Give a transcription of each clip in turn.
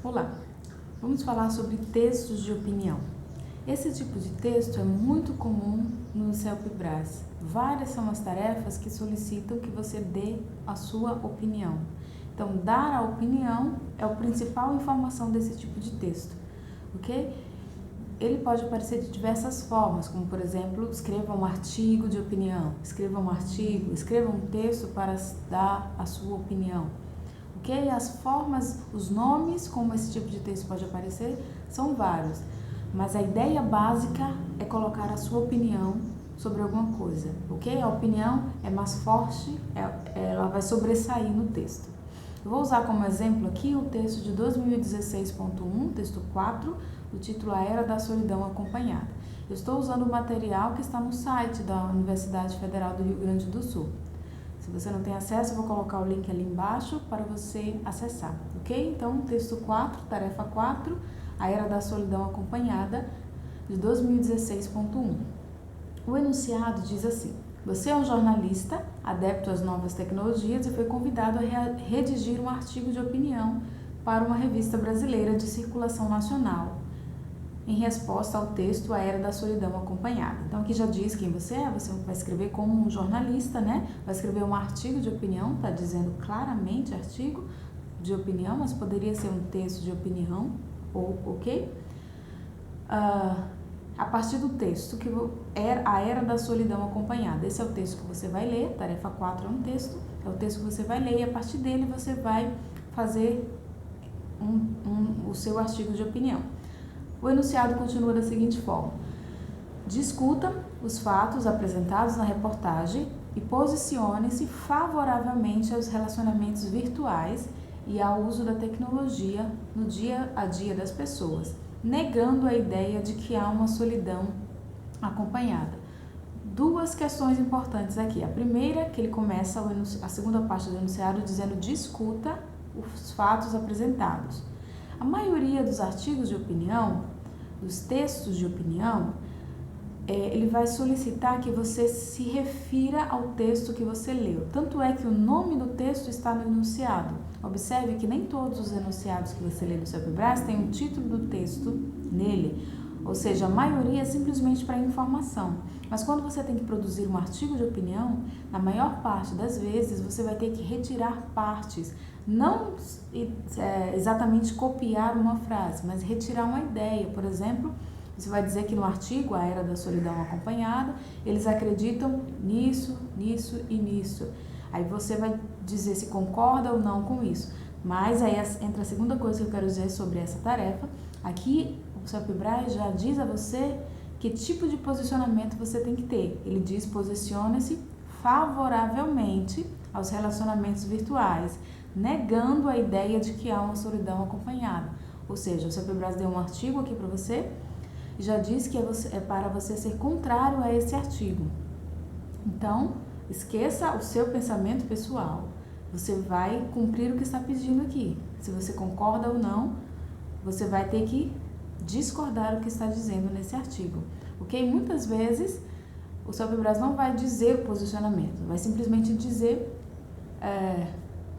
Olá, vamos falar sobre textos de opinião. Esse tipo de texto é muito comum no CELPE-BRAS. Várias são as tarefas que solicitam que você dê a sua opinião. Então, dar a opinião é a principal informação desse tipo de texto, ok? Ele pode aparecer de diversas formas, como por exemplo, escreva um artigo de opinião, escreva um texto para dar a sua opinião. Ok? As formas, os nomes como esse tipo de texto pode aparecer são vários, mas a ideia básica é colocar a sua opinião sobre alguma coisa, ok? A opinião é mais forte, ela vai sobressair no texto. Eu vou usar como exemplo aqui o texto de 2016.1, texto 4, o título A Era da Solidão Acompanhada. Eu estou usando o material que está no site da Universidade Federal do Rio Grande do Sul. Se você não tem acesso, eu vou colocar o link ali embaixo para você acessar, ok? Então, texto 4, tarefa 4, A Era da Solidão Acompanhada, de 2016.1. O enunciado diz assim: você é um jornalista, adepto às novas tecnologias e foi convidado a redigir um artigo de opinião para uma revista brasileira de circulação nacional, em resposta ao texto A Era da Solidão Acompanhada. Então aqui já diz quem você vai escrever como um jornalista, né? Vai escrever um artigo de opinião, tá dizendo claramente artigo de opinião, mas poderia ser um texto de opinião, ok? A partir do texto que é A Era da Solidão Acompanhada. Esse é o texto que você vai ler, tarefa 4 é um texto, é o texto que você vai ler e a partir dele você vai fazer o seu artigo de opinião. O enunciado continua da seguinte forma: discuta os fatos apresentados na reportagem e posicione-se favoravelmente aos relacionamentos virtuais e ao uso da tecnologia no dia a dia das pessoas, negando a ideia de que há uma solidão acompanhada. Duas questões importantes aqui. A primeira, que ele começa a segunda parte do enunciado dizendo discuta os fatos apresentados. A maioria dos artigos de opinião, dos textos de opinião, ele vai solicitar que você se refira ao texto que você leu. Tanto é que o nome do texto está no enunciado. Observe que nem todos os enunciados que você lê no CELPE-BRAS têm o título do texto nele, ou seja, a maioria é simplesmente para informação. Mas quando você tem que produzir um artigo de opinião, na maior parte das vezes você vai ter que retirar partes, não exatamente copiar uma frase, mas retirar uma ideia. Por exemplo, você vai dizer que no artigo A Era da Solidão Acompanhada, eles acreditam nisso, nisso e nisso. Aí você vai dizer se concorda ou não com isso. Mas aí entra a segunda coisa que eu quero dizer sobre essa tarefa. Aqui o CELPE-BRAS já diz a você que tipo de posicionamento você tem que ter. Ele diz: posicione-se favoravelmente aos relacionamentos virtuais, negando a ideia de que há uma solidão acompanhada. Ou seja, o CELPE-BRAS deu um artigo aqui para você e já diz que é para você ser contrário a esse artigo. Então, esqueça o seu pensamento pessoal. Você vai cumprir o que está pedindo aqui. Se você concorda ou não, você vai ter que discordar do que está dizendo nesse artigo, ok? Muitas vezes o CELPE-BRAS não vai dizer o posicionamento, vai simplesmente dizer,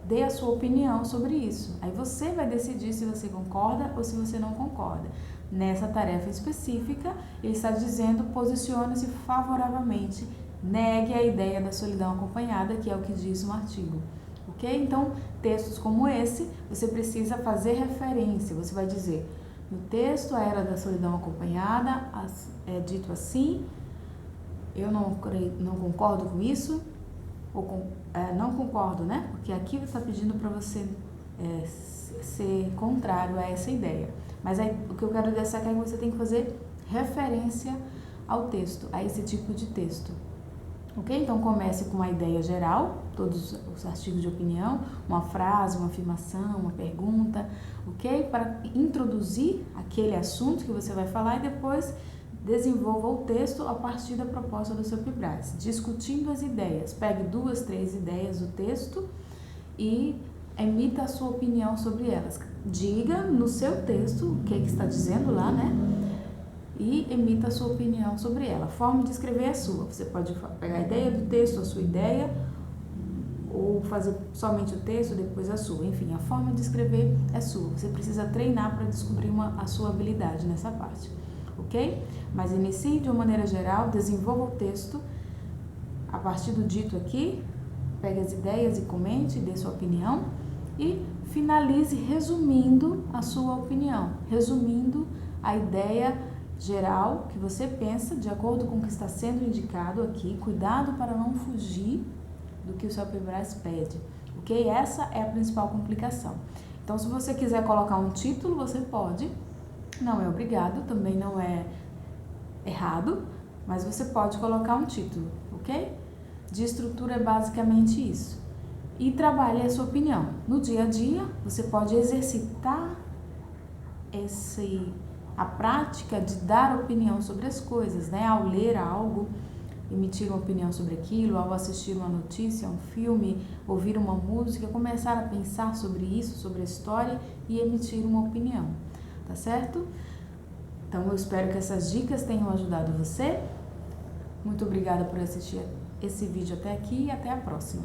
dê a sua opinião sobre isso. Aí você vai decidir se você concorda ou se você não concorda. Nessa tarefa específica, ele está dizendo: posicione-se favoravelmente, negue a ideia da solidão acompanhada, que é o que diz no artigo. Ok? Então, textos como esse, você precisa fazer referência. Você vai dizer: no texto A Era da Solidão Acompanhada, é dito assim, eu não concordo com isso, ou não concordo, né? Porque aqui você está pedindo para você ser contrário a essa ideia. Mas aí, o que eu quero destacar é que você tem que fazer referência ao texto, a esse tipo de texto. Ok? Então comece com uma ideia geral, todos os artigos de opinião, uma frase, uma afirmação, uma pergunta, ok? Para introduzir aquele assunto que você vai falar e depois desenvolva o texto a partir da proposta do CELPE-BRAS, discutindo as ideias. Pegue 2, 3 ideias do texto e emita a sua opinião sobre elas. Diga no seu texto o que está dizendo lá, né? E emita a sua opinião sobre ela. A forma de escrever é sua. Você pode pegar a ideia do texto, a sua ideia, ou fazer somente o texto, depois a sua. Enfim, a forma de escrever é sua. Você precisa treinar para descobrir a sua habilidade nessa parte, ok? Mas inicie de uma maneira geral, desenvolva o texto a partir do dito aqui, pegue as ideias e comente, dê sua opinião e finalize resumindo a sua opinião, resumindo a ideia geral que você pensa de acordo com o que está sendo indicado aqui. Cuidado para não fugir do que o seu Paperbras pede, ok? Essa é a principal complicação. Então, se você quiser colocar um título, você pode, não é obrigado, também não é errado, mas você pode colocar um título, ok? De estrutura é basicamente isso. E trabalhe a sua opinião. No dia a dia, você pode exercitar a prática de dar opinião sobre as coisas, né? Ao ler algo, emitir uma opinião sobre aquilo, ao assistir uma notícia, um filme, ouvir uma música, começar a pensar sobre isso, sobre a história e emitir uma opinião, tá certo? Então, eu espero que essas dicas tenham ajudado você. Muito obrigada por assistir esse vídeo até aqui e até a próxima.